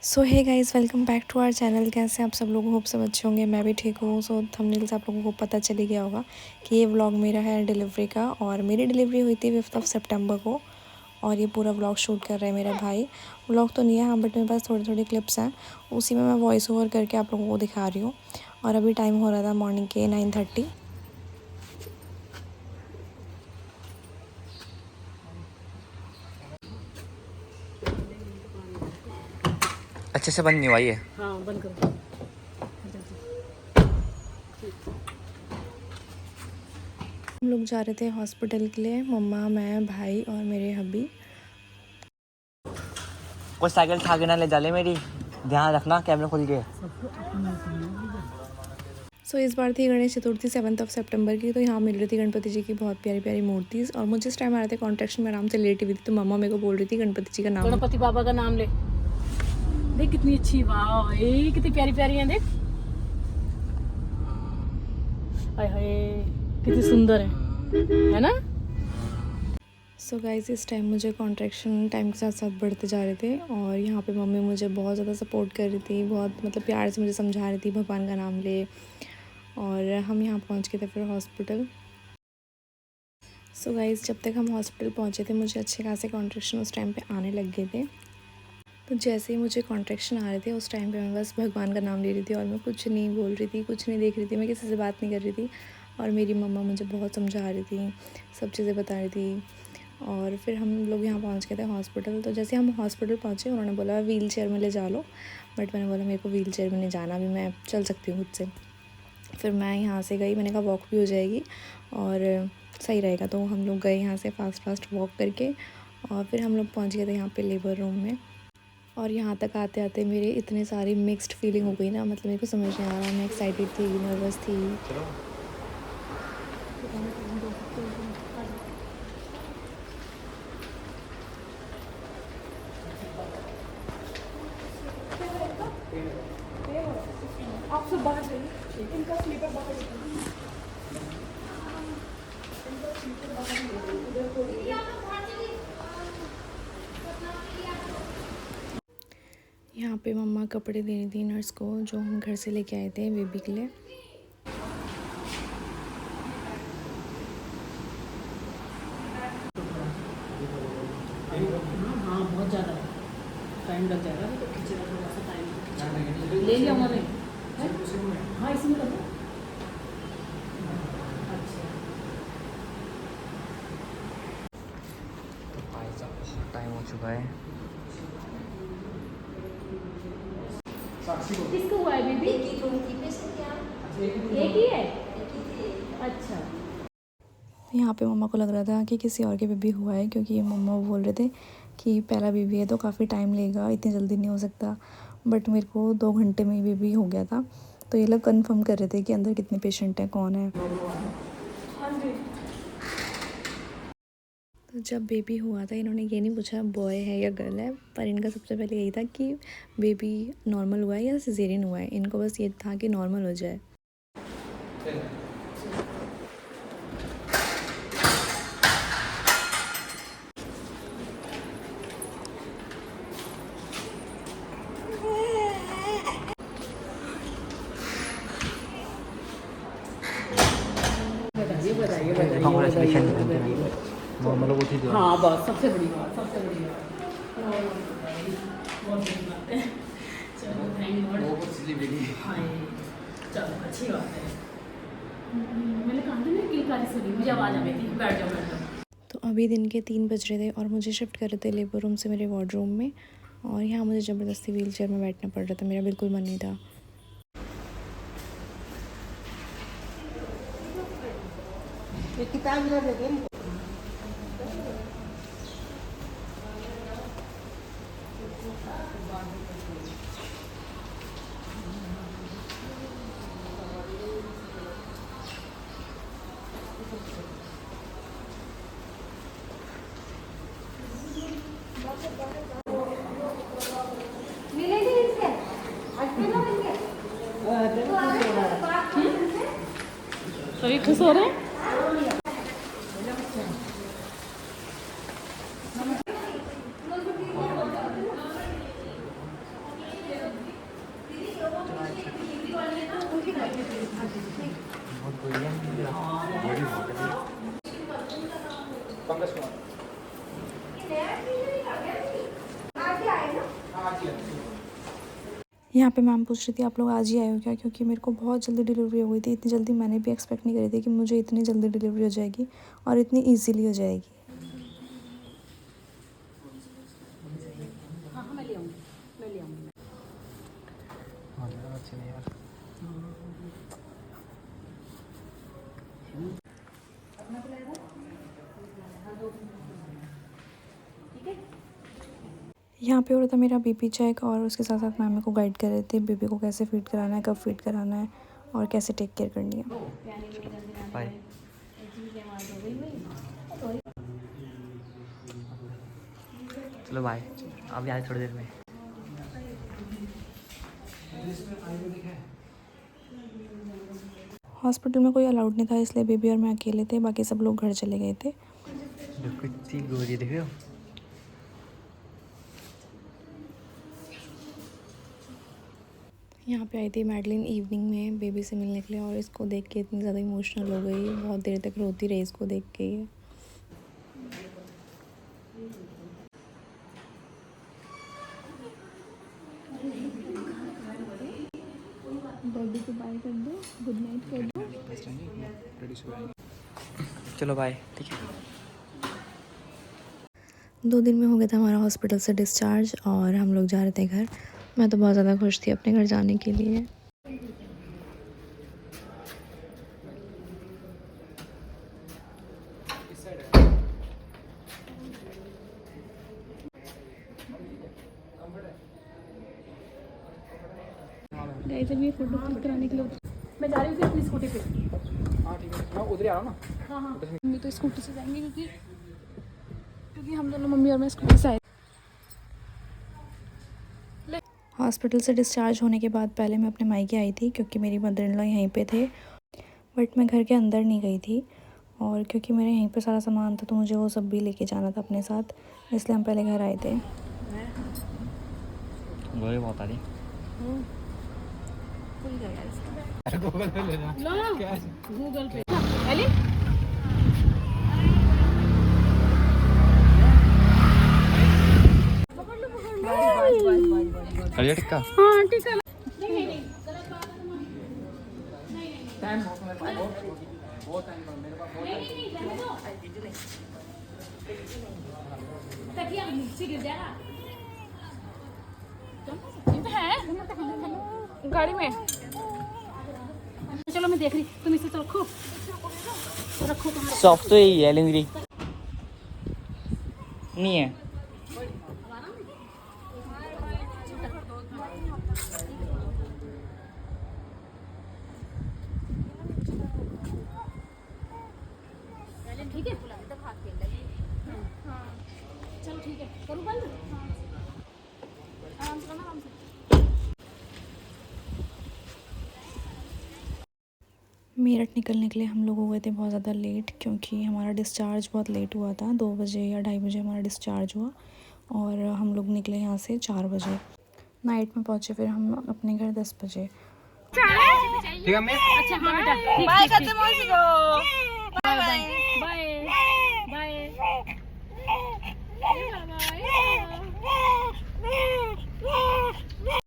So hey guys, welcome back to our channel. कैसे आप सब लोग? होप सब अच्छे होंगे। मैं भी ठीक हूँ। सो थंबनेल से आप लोगों को पता चल ही गया होगा कि ये व्लॉग मेरा है डिलीवरी का। और मेरी डिलीवरी हुई थी 5 सितंबर को। और ये पूरा व्लॉग शूट कर रहा है मेरा भाई। व्लॉग तो नहीं है हाँ, बट मेरे पास थोड़ी थोड़ी क्लिप्स हैं, उसी में मैं वॉइस ओवर करके आप लोगों को दिखा रही हूँ। और अभी टाइम हो रहा था मॉर्निंग के 9:30। अच्छे से बंद नहीं हुआ ये। हाँ बंद करो। हम लोग जा रहे थे हॉस्पिटल के लिए, मम्मा, मैं, भाई और मेरे हब्बी। कोई साइकिल ठा के ना ले जाले मेरी, ध्यान रखना कैमरा खोल के। सो इस बार थी गणेश चतुर्थी 7 सितंबर की। तो यहाँ मिल रही थी गणपति जी की बहुत प्यारी प्यारी मूर्तिज। और मुझे इस टाइम आ रहे थे कॉन्ट्रेक्शन में, आराम से लेटी हुई थी। तो मम्मा मेरे को बोल रही थी गणपति जी का नाम, गणपति बाबा का नाम ले। देख कितनी अच्छी, वाह ये कितनी प्यारी प्यारी है। देख हाय हाय कितनी सुंदर है ना। सो गाइस, इस टाइम मुझे कॉन्ट्रैक्शन टाइम के साथ साथ बढ़ते जा रहे थे। और यहाँ पे मम्मी मुझे बहुत ज़्यादा सपोर्ट कर रही थी, बहुत मतलब प्यार से मुझे समझा रही थी भगवान का नाम ले। और हम यहाँ पहुँच गए थे फिर हॉस्पिटल। सो गाइस, जब तक हम हॉस्पिटल पहुँचे थे मुझे अच्छे खासे कॉन्ट्रैक्शन उस टाइम पे आने लग गए थे। तो जैसे ही मुझे कॉन्ट्रैक्शन आ रहे थे उस टाइम पे मैं बस भगवान का नाम ले रही थी। और मैं कुछ नहीं बोल रही थी, कुछ नहीं देख रही थी, मैं किसी से बात नहीं कर रही थी। और मेरी मम्मा मुझे बहुत समझा रही थी, सब चीज़ें बता रही थी। और फिर हम लोग यहाँ पहुँच गए थे हॉस्पिटल। तो जैसे हम हॉस्पिटल पहुँचे उन्होंने बोला व्हील चेयर में ले जा लो। बट मैंने बोला मेरे को व्हील चेयर में नहीं जाना, अभी मैं चल सकती हूँ खुद से। फिर मैं यहाँ से गई, मैंने कहा वॉक भी हो जाएगी और सही रहेगा। तो हम लोग गए यहाँ से फास्ट वॉक करके। और फिर हम लोग पहुँच गए थे यहाँ पे लेबर रूम में। और यहाँ तक आते आते मेरे इतने सारी मिक्स्ड फीलिंग हो गई ना, मतलब मेरे को समझ नहीं आ रहा, मैं एक्साइटेड थी, नर्वस थी। आप सब बाहर जाइए, इनका स्लीपर बाहर यहाँ पे मम्मा कपड़े दे रही थी नर्स को, जो हम घर से लेके आए थे बेबी के लिए। हाँ बहुत ज़्यादा टाइम लग जाएगा, तो खींचेगा थोड़ा सा टाइम ले लिया उन्होंने। हाँ इसमें कर दो। टाइम हो चुका है। किसको हुआ है बेबी? एक ही है। अच्छा यहाँ पे मम्मा को लग रहा था कि किसी और के बेबी हुआ है, क्योंकि ये मम्मा बोल रहे थे कि पहला बेबी है तो काफ़ी टाइम लेगा, इतनी जल्दी नहीं हो सकता। बट मेरे को 2 घंटे में ही बेबी हो गया था। तो ये लोग कंफर्म कर रहे थे कि अंदर कितने पेशेंट हैं, कौन है। तो जब बेबी हुआ था इन्होंने ये नहीं पूछा बॉय है या गर्ल है, पर इनका सबसे पहले यही था कि बेबी नॉर्मल हुआ है या सिजेरियन हुआ है। इनको बस ये था कि नॉर्मल हो जाए। Congratulations. नॉर्मल हो थी। हाँ बस सबसे बड़ी बात, सबसे बड़ी बात। चलो थैंक गॉड। हाँ चलो अच्छी बात है। मैंने कहा था ना कि कारी सुनी, मुझे आवाज़ आ गई थी। बैठ जाओ बैठ जाओ। तो अभी दिन के 3 बज रहे थे और मुझे शिफ्ट कर रहे थे लेबर रूम से मेरे वार्ड रूम में। और यहाँ मुझे ज़बरदस्ती व्हील चेयर में बैठना पड़ रहा था, मेरा बिल्कुल मन नहीं था। किताब दे दे। सही खुश हो रहे हैं। यहाँ पे मैम पूछ रही थी आप लोग आज ही आए हो क्या, क्योंकि मेरे को बहुत जल्दी डिलीवरी हो गई थी। इतनी जल्दी मैंने भी एक्सपेक्ट नहीं करी थी कि मुझे इतनी जल्दी डिलीवरी हो जाएगी और इतनी ईजीली हो जाएगी। हाँ हाँ मैं ले आऊँगी, मैं ले आऊँगी। यहाँ पे हो रहा था मेरा बीपी चेक और उसके साथ साथ मैम मेरे को गाइड कर रहे थे बेबी को कैसे फीड कराना है, कब फीड कराना है और कैसे टेक केयर करनी है। बाय। चलो बाय, अब यार थोड़ी देर में। हॉस्पिटल में कोई अलाउड नहीं था इसलिए बेबी और मैं अकेले थे, बाकी सब लोग घर चले गए थे। कितनी गोरी देख रहे हो। यहाँ पे आई थी मैडलिन इवनिंग में बेबी से मिलने के लिए और इसको देख के इतनी ज़्यादा इमोशनल हो गई, बहुत देर तक रोती रही इसको देख के। बर्थडे को बाय कर दो, गुड नाइट कर दो। चलो बाय, ठीक है। 2 दिन में हो गया था हमारा हॉस्पिटल से डिस्चार्ज और हम लोग जा रहे थे घर। मैं तो बहुत ज़्यादा खुश थी अपने घर जाने के लिए। फोटो क्लिक कराने के लिए मैं जा रही हूँ अपनी स्कूटी पे। हाँ ठीक है, मैं उधर ही आ रहा हूँ ना। हाँ हाँ मम्मी तो स्कूटी से जाएंगे क्योंकि हम दोनों मम्मी और मैं स्कूटी से आए। हॉस्पिटल से डिस्चार्ज होने के बाद पहले मैं अपने मायके आई थी क्योंकि मेरी मदर इन लॉ यहीं पे थे, बट मैं घर के अंदर नहीं गई थी और क्योंकि मेरे यहीं पे सारा सामान था तो मुझे वो सब भी लेके जाना था अपने साथ, इसलिए हम पहले घर आए थे। गोरी बहुत आ रही। गूगल पे ले जा। गूगल पे एली करिए टिक्का। हाँ ठीक है। टाइम बहुत टाइम का मेरे पास बहुत गाड़ी में चलो मैं देख रही, तुम इसे तो रखो रखो तुम्हारे। सॉफ्ट तो यही है लिंगरी नहीं है। ठीक है चलो ठीक है, करूँ बंद। आराम से करना, आराम से। मेरठ निकलने के लिए हम लोग हो गए थे बहुत ज़्यादा लेट क्योंकि हमारा डिस्चार्ज बहुत लेट हुआ था। 2 बजे या 2:30 बजे हमारा डिस्चार्ज हुआ और हम लोग निकले यहाँ से 4 बजे। नाइट में पहुँचे फिर हम अपने घर 10 बजे। ठीक है मैं। अच्छा हाँ बेटा, बाय करते मौसी को, बाय बाय।